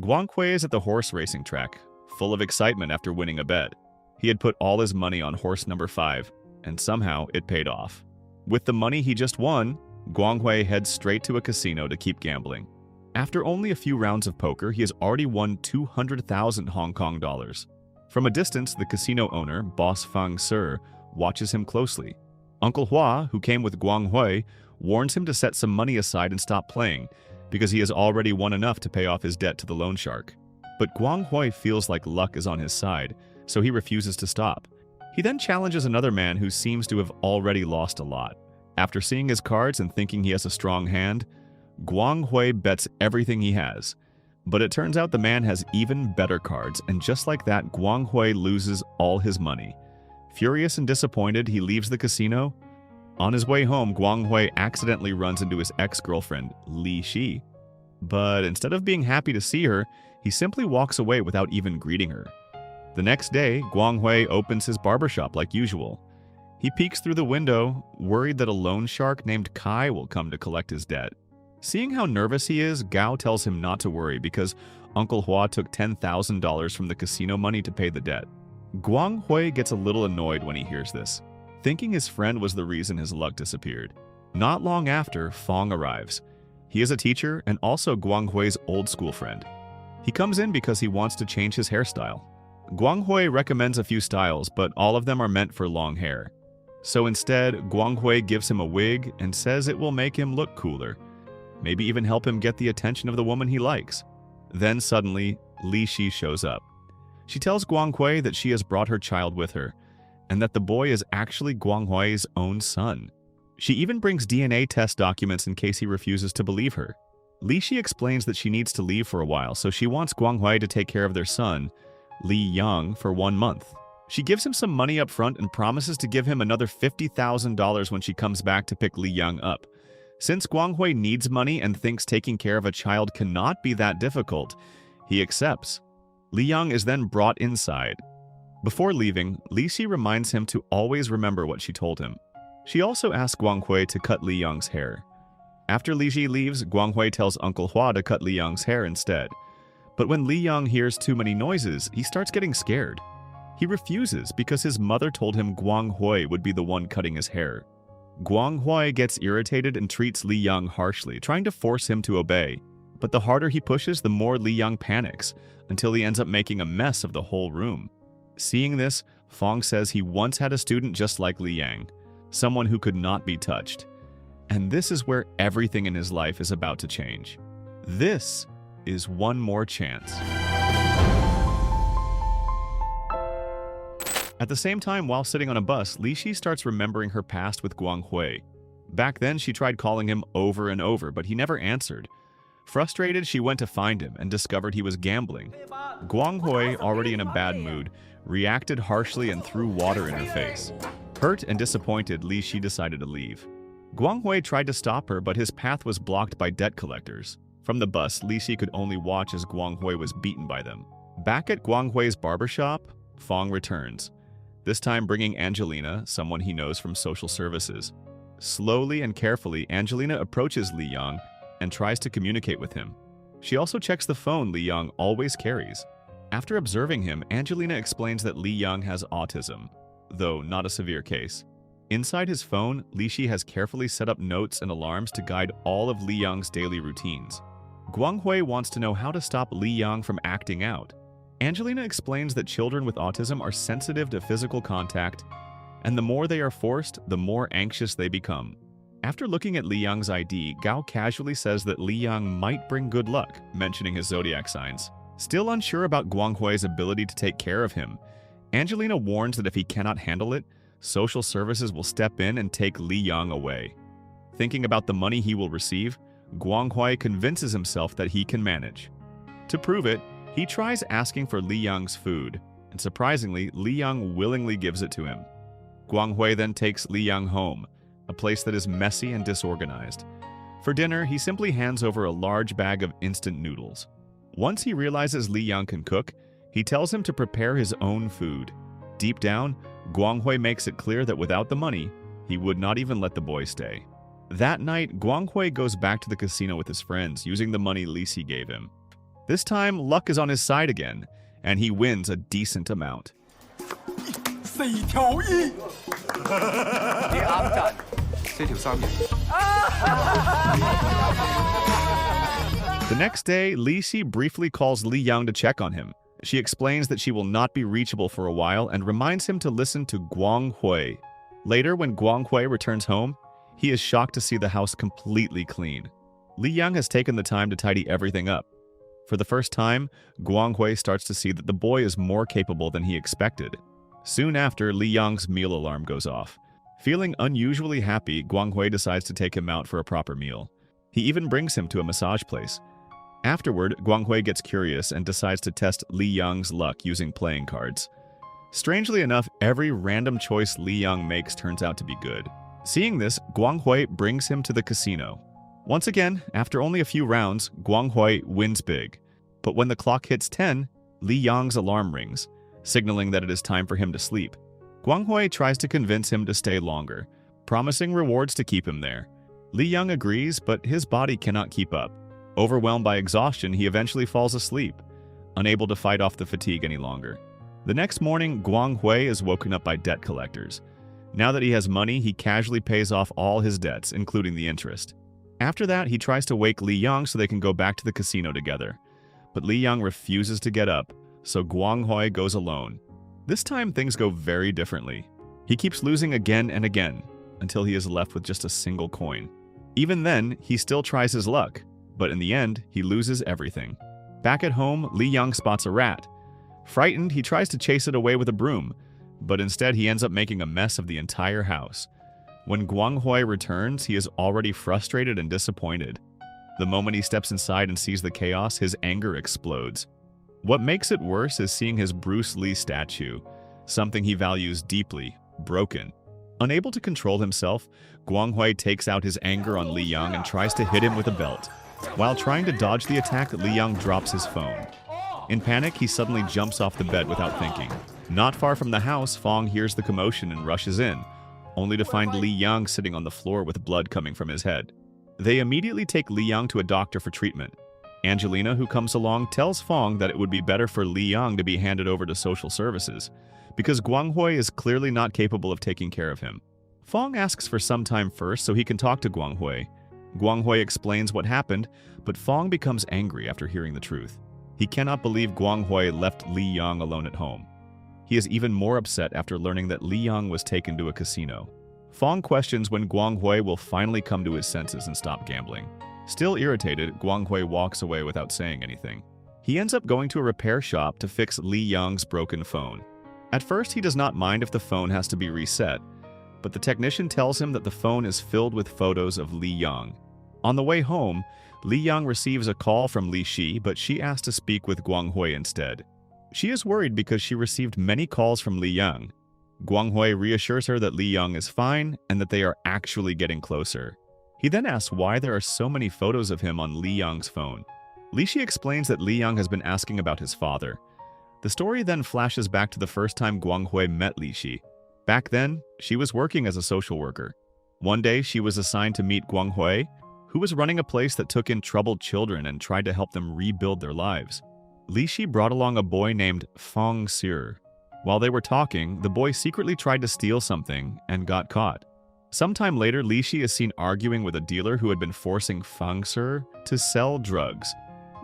Guanghui is at the horse racing track, full of excitement after winning a bet. He had put all his money on horse number 5, and somehow it paid off. With the money he just won, Guanghui heads straight to a casino to keep gambling. After only a few rounds of poker, he has already won 200,000 Hong Kong dollars. From a distance, the casino owner, Boss Fang Sir, watches him closely. Uncle Hua, who came with Guanghui, warns him to set some money aside and stop playing, because he has already won enough to pay off his debt to the loan shark. But Guanghui feels like luck is on his side, so he refuses to stop. He then challenges another man who seems to have already lost a lot. After seeing his cards and thinking he has a strong hand, Guanghui bets everything he has. But it turns out the man has even better cards, and just like that, Guanghui loses all his money. Furious and disappointed, he leaves the casino. On his way home, Guanghui accidentally runs into his ex-girlfriend, Li Shi. But instead of being happy to see her, he simply walks away without even greeting her. The next day, Guanghui opens his barbershop like usual. He peeks through the window, worried that a loan shark named Kai will come to collect his debt. Seeing how nervous he is, Gao tells him not to worry because Uncle Hua took $10,000 from the casino money to pay the debt. Guanghui gets a little annoyed when he hears this, thinking his friend was the reason his luck disappeared. Not long after, Fong arrives. He is a teacher and also Guanghui's old school friend. He comes in because he wants to change his hairstyle. Guanghui recommends a few styles, but all of them are meant for long hair. So instead, Guanghui gives him a wig and says it will make him look cooler, maybe even help him get the attention of the woman he likes. Then suddenly, Li Shi shows up. She tells Guanghui that she has brought her child with her, and that the boy is actually Guanghui's own son. She even brings DNA test documents in case he refuses to believe her. Li Shi explains that she needs to leave for a while, so she wants Guanghui to take care of their son, Li Yang, for 1 month. She gives him some money up front and promises to give him another $50,000 when she comes back to pick Li Yang up. Since Guanghui needs money and thinks taking care of a child cannot be that difficult, he accepts. Li Yang is then brought inside. Before leaving, Li Shi reminds him to always remember what she told him. She also asks Guanghui to cut Li Yang's hair. After Li Shi leaves, Guanghui tells Uncle Hua to cut Li Yang's hair instead. But when Li Yang hears too many noises, he starts getting scared. He refuses because his mother told him Guanghui would be the one cutting his hair. Guanghui gets irritated and treats Li Yang harshly, trying to force him to obey. But the harder he pushes, the more Li Yang panics, until he ends up making a mess of the whole room. Seeing this, Fong says he once had a student just like Li Yang, someone who could not be touched. And this is where everything in his life is about to change. This is One More Chance. At the same time, while sitting on a bus, Li Shi starts remembering her past with Guanghui. Back then, she tried calling him over and over, but he never answered. Frustrated, she went to find him and discovered he was gambling. Guanghui, already in a bad mood, reacted harshly and threw water in her face. Hurt and disappointed, Li Shi decided to leave. Guanghui tried to stop her, but his path was blocked by debt collectors. From the bus, Li Shi could only watch as Guanghui was beaten by them. Back at Guanghui's barbershop, Fong returns, this time bringing Angelina, someone he knows from social services. Slowly and carefully, Angelina approaches Li Yang and tries to communicate with him. She also checks the phone Li Yang always carries. After observing him, Angelina explains that Li Yang has autism, though not a severe case. Inside his phone, Li Shi has carefully set up notes and alarms to guide all of Li Yang's daily routines. Guanghui wants to know how to stop Li Yang from acting out. Angelina explains that children with autism are sensitive to physical contact, and the more they are forced, the more anxious they become. After looking at Li Yang's ID, Gao casually says that Li Yang might bring good luck, mentioning his zodiac signs. Still unsure about Guanghui's ability to take care of him, Angelina warns that if he cannot handle it, social services will step in and take Li Yang away. Thinking about the money he will receive, Guanghui convinces himself that he can manage. To prove it, he tries asking for Li Yang's food, and surprisingly, Li Yang willingly gives it to him. Guanghui then takes Li Yang home, a place that is messy and disorganized. For dinner, he simply hands over a large bag of instant noodles. Once he realizes Li Yang can cook, he tells him to prepare his own food. Deep down, Guanghui makes it clear that without the money, he would not even let the boy stay. That night, Guanghui goes back to the casino with his friends, using the money Li Shi gave him. This time, luck is on his side again, and he wins a decent amount. 4條一，你啱陣，4條3嘅。The next day, Li Xi briefly calls Li Yang to check on him. She explains that she will not be reachable for a while and reminds him to listen to Guang Hui. Later, when Guang Hui returns home, he is shocked to see the house completely clean. Li Yang has taken the time to tidy everything up. For the first time, Guang Hui starts to see that the boy is more capable than he expected. Soon after, Li Yang's meal alarm goes off. Feeling unusually happy, Guang Hui decides to take him out for a proper meal. He even brings him to a massage place. Afterward, Guang Hui gets curious and decides to test Li Yang's luck using playing cards. Strangely enough, every random choice Li Yang makes turns out to be good. Seeing this, Guang Hui brings him to the casino. Once again, after only a few rounds, Guang Hui wins big. But when the clock hits 10, Li Yang's alarm rings, signaling that it is time for him to sleep. Guang Hui tries to convince him to stay longer, promising rewards to keep him there. Li Yang agrees, but his body cannot keep up. Overwhelmed by exhaustion, he eventually falls asleep, unable to fight off the fatigue any longer. The next morning, Guang Hui is woken up by debt collectors. Now that he has money, he casually pays off all his debts, including the interest. After that, he tries to wake Li Yang so they can go back to the casino together. But Li Yang refuses to get up, so Guang Hui goes alone. This time, things go very differently. He keeps losing again and again, until he is left with just a single coin. Even then, he still tries his luck, but in the end, he loses everything. Back at home, Li Yang spots a rat. Frightened, he tries to chase it away with a broom, but instead he ends up making a mess of the entire house. When Guang Hui returns, he is already frustrated and disappointed. The moment he steps inside and sees the chaos, his anger explodes. What makes it worse is seeing his Bruce Lee statue, something he values deeply, broken. Unable to control himself, Guang Hui takes out his anger on Li Yang and tries to hit him with a belt. While trying to dodge the attack, Li Yang drops his phone. In panic, he suddenly jumps off the bed without thinking. Not far from the house, Fong hears the commotion and rushes in, only to find Li Yang sitting on the floor with blood coming from his head. They immediately take Li Yang to a doctor for treatment. Angelina, who comes along, tells Fong that it would be better for Li Yang to be handed over to social services, because Guang Hui is clearly not capable of taking care of him. Fong asks for some time first so he can talk to Guang Hui. Guang Hui explains what happened, but Fong becomes angry after hearing the truth. He cannot believe Guang Hui left Li Yang alone at home. He is even more upset after learning that Li Yang was taken to a casino. Fong questions when Guang Hui will finally come to his senses and stop gambling. Still irritated, Guang Hui walks away without saying anything. He ends up going to a repair shop to fix Li Yang's broken phone. At first, he does not mind if the phone has to be reset, but the technician tells him that the phone is filled with photos of Li Yang. On the way home, Li Yang receives a call from Li Xi, but she asks to speak with Guang Hui instead. She is worried because she received many calls from Li Yang. Guang Hui reassures her that Li Yang is fine and that they are actually getting closer. He then asks why there are so many photos of him on Li Yang's phone. Li Xi explains that Li Yang has been asking about his father. The story then flashes back to the first time Guang Hui met Li Xi. Back then, she was working as a social worker. One day, she was assigned to meet Guang Hui, who was running a place that took in troubled children and tried to help them rebuild their lives. Li Xi brought along a boy named Fong Sir. While they were talking, the boy secretly tried to steal something and got caught. Sometime later, Li Xi is seen arguing with a dealer who had been forcing Fong Sir to sell drugs.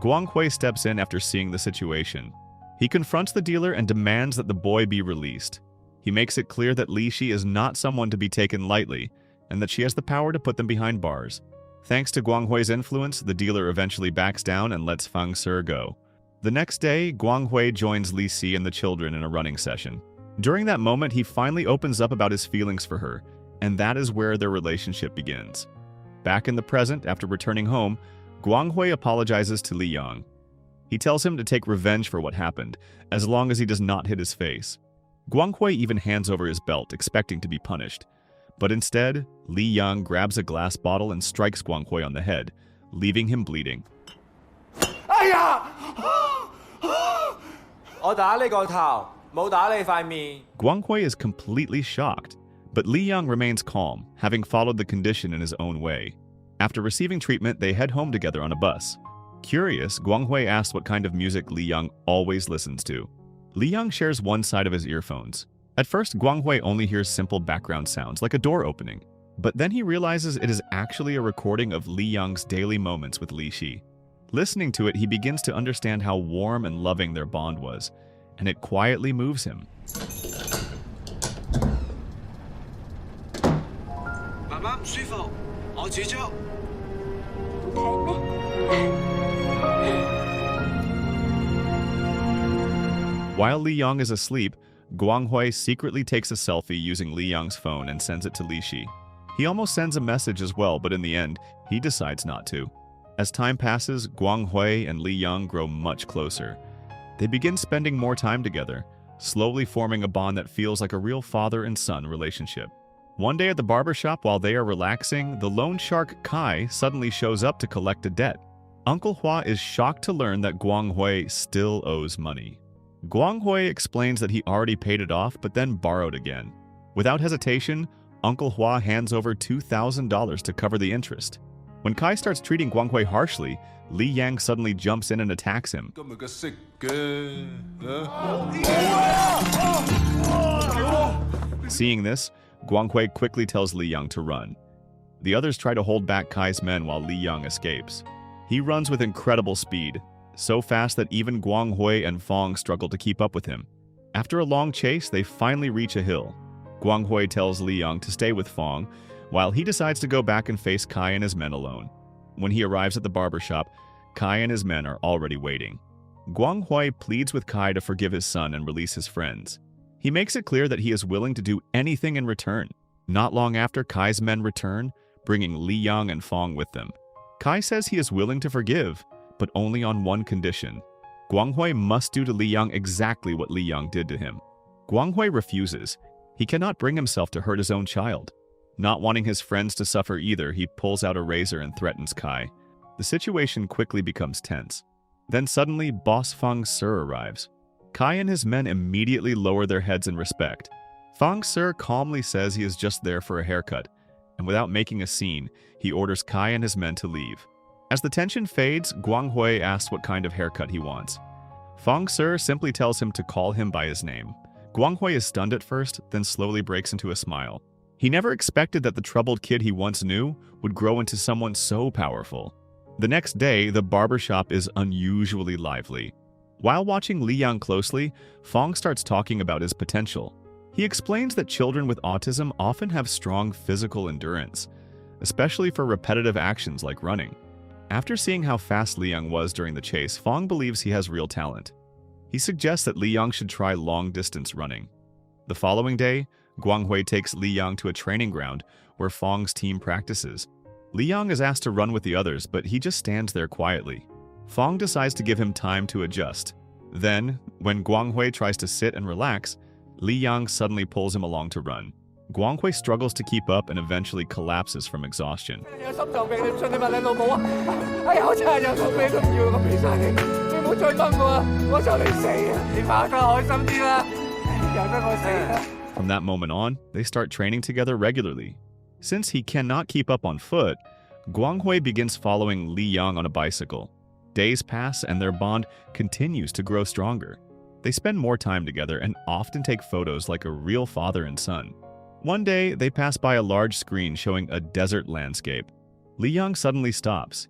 Guang Hui steps in after seeing the situation. He confronts the dealer and demands that the boy be released. He makes it clear that Li Xi is not someone to be taken lightly, and that she has the power to put them behind bars. Thanks to Guang Hui's influence, the dealer eventually backs down and lets Fong Sir go. The next day, Guang Hui joins Li Xi and the children in a running session. During that moment, he finally opens up about his feelings for her, and that is where their relationship begins. Back in the present, after returning home, Guang Hui apologizes to Li Yang. He tells him to take revenge for what happened, as long as he does not hit his face. Guang Hui even hands over his belt, expecting to be punished. But instead, Li Yang grabs a glass bottle and strikes Guang Hui on the head, leaving him bleeding. 哎呀！我打你個頭，冇打你塊面。 Guang Hui is completely shocked, but Li Yang remains calm, having followed the condition in his own way. After receiving treatment, they head home together on a bus. Curious, Guanghui asks what kind of music Li Yang always listens to. Li Yang shares one side of his earphones. At first, Guanghui only hears simple background sounds, like a door opening. But then he realizes it is actually a recording of Li Yang's daily moments with Li Shi. Listening to it, he begins to understand how warm and loving their bond was, and it quietly moves him. While Li Yang is asleep, Guanghui secretly takes a selfie using Li Yang's phone and sends it to Li Shi. He almost sends a message as well, but in the end, he decides not to. As time passes, Guanghui and Li Yang grow much closer. They begin spending more time together, slowly forming a bond that feels like a real father and son relationship. One day at the barbershop while they are relaxing, the loan shark Kai suddenly shows up to collect a debt. Uncle Hua is shocked to learn that Guanghui still owes money. Guanghui explains that he already paid it off but then borrowed again. Without hesitation, Uncle Hua hands over $2,000 to cover the interest. When Kai starts treating Guanghui harshly, Li Yang suddenly jumps in and attacks him. Seeing this, Guanghui quickly tells Li Yang to run. The others try to hold back Kai's men while Li Yang escapes. He runs with incredible speed, so fast that even Guanghui and Fong struggle to keep up with him. After a long chase, they finally reach a hill. Guanghui tells Li Yang to stay with Fong, while he decides to go back and face Kai and his men alone. When he arrives at the barbershop, Kai and his men are already waiting. Guanghui pleads with Kai to forgive his son and release his friends. He makes it clear that he is willing to do anything in return. Not long after, Kai's men return, bringing Li Yang and Fong with them. Kai says he is willing to forgive, but only on one condition. Guanghui must do to Li Yang exactly what Li Yang did to him. Guanghui refuses. He cannot bring himself to hurt his own child. Not wanting his friends to suffer either, he pulls out a razor and threatens Kai. The situation quickly becomes tense. Then suddenly, Boss Fang Si arrives. Kai and his men immediately lower their heads in respect. Fang Si calmly says he is just there for a haircut, and without making a scene, he orders Kai and his men to leave. As the tension fades, Guanghui asks what kind of haircut he wants. Fang Si simply tells him to call him by his name. Guanghui is stunned at first, then slowly breaks into a smile. He never expected that the troubled kid he once knew would grow into someone so powerful. The next day, the barbershop is unusually lively. While watching Li Yang closely, Fong starts talking about his potential. He explains that children with autism often have strong physical endurance, especially for repetitive actions like running. After seeing how fast Li Yang was during the chase, Fong believes he has real talent. He suggests that Li Yang should try long-distance running. The following day, Guanghui takes Li Yang to a training ground where Fong's team practices. Li Yang is asked to run with the others, but he just stands there quietly. Fong decides to give him time to adjust. Then, when Guanghui tries to sit and relax, Li Yang suddenly pulls him along to run. Guanghui struggles to keep up and eventually collapses from exhaustion. From that moment on, they start training together regularly. Since he cannot keep up on foot, Guanghui begins following Li Yang on a bicycle. Days pass and their bond continues to grow stronger. They spend more time together and often take photos like a real father and son. One day, they pass by a large screen showing a desert landscape. Li Yang suddenly stops.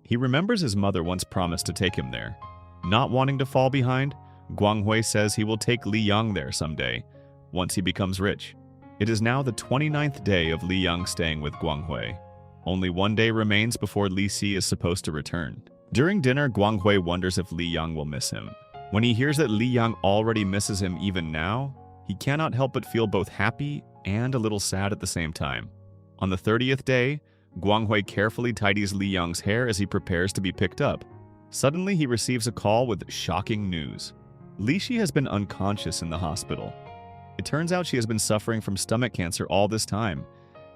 He remembers his mother once promised to take him there. Not wanting to fall behind, Guanghui says he will take Li Yang there someday, once he becomes rich. It is now the 29th day of Li Yang staying with Guanghui. Only one day remains before Li Si is supposed to return. During dinner, Guanghui wonders if Li Yang will miss him. When he hears that Li Yang already misses him even now, he cannot help but feel both happy and a little sad at the same time. On the 30th day, Guanghui carefully tidies Li Yang's hair as he prepares to be picked up. Suddenly, he receives a call with shocking news. Li Shi has been unconscious in the hospital. It turns out she has been suffering from stomach cancer all this time,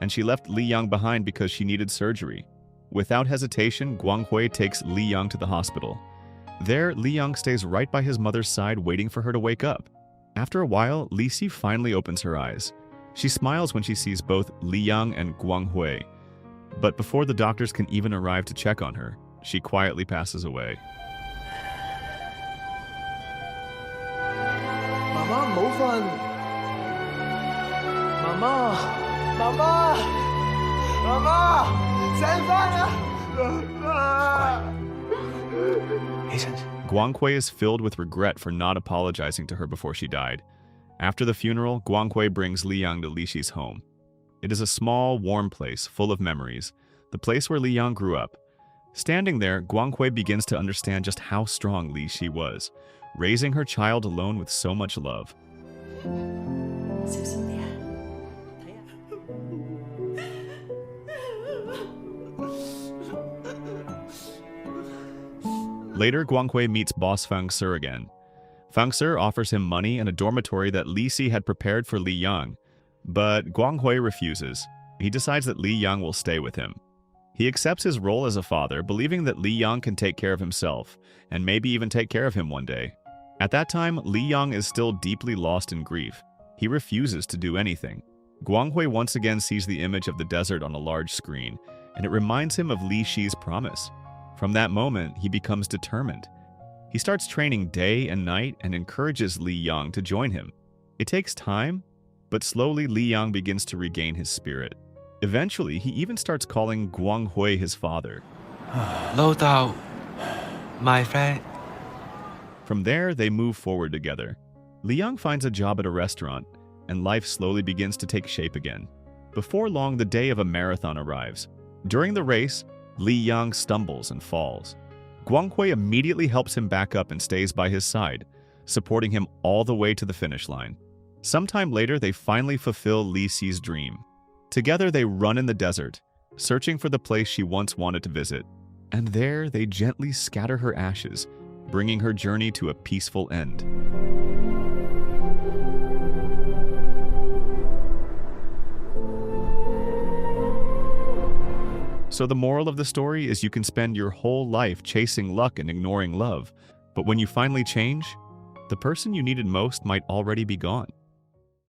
and she left Li Yang behind because she needed surgery. Without hesitation, Guanghui takes Li Yang to the hospital. There, Li Yang stays right by his mother's side waiting for her to wake up. After a while, Li Si finally opens her eyes. She smiles when she sees both Li Yang and Guanghui. But before the doctors can even arrive to check on her, she quietly passes away. 媽媽唔好瞓，媽媽，媽媽，媽媽，醒返啦！沒事。 Guanghui is filled with regret for not apologizing to her before she died. After the funeral, Guanghui brings Li Yang to Li Xi's home. It is a small, warm place full of memories, the place where Li Yang grew up. Standing there, Guanghui begins to understand just how strong Li Xi was, raising her child alone with so much love. 小心啲啊！Later, Guanghui meets boss Fang Shi again. Fang Shi offers him money and a dormitory that Li Xi had prepared for Li Yang, but Guanghui refuses. He decides that Li Yang will stay with him. He accepts his role as a father, believing that Li Yang can take care of himself, and maybe even take care of him one day. At that time, Li Yang is still deeply lost in grief. He refuses to do anything. Guanghui once again sees the image of the desert on a large screen, and it reminds him of Li Xi's promise. From that moment, he becomes determined. He starts training day and night and encourages Li Yang to join him. It takes time, but slowly Li Yang begins to regain his spirit. Eventually, he even starts calling Guanghui his father. 老豆, my friend. From there, they move forward together. Li Yang finds a job at a restaurant, and life slowly begins to take shape again. Before long, the day of a marathon arrives. During the race, Li Yang stumbles and falls. Guanghui immediately helps him back up and stays by his side, supporting him all the way to the finish line. Sometime later, they finally fulfill Li Xi's dream. Together, they run in the desert, searching for the place she once wanted to visit. And there, they gently scatter her ashes, bringing her journey to a peaceful end. So the moral of the story is you can spend your whole life chasing luck and ignoring love, but when you finally change, the person you needed most might already be gone.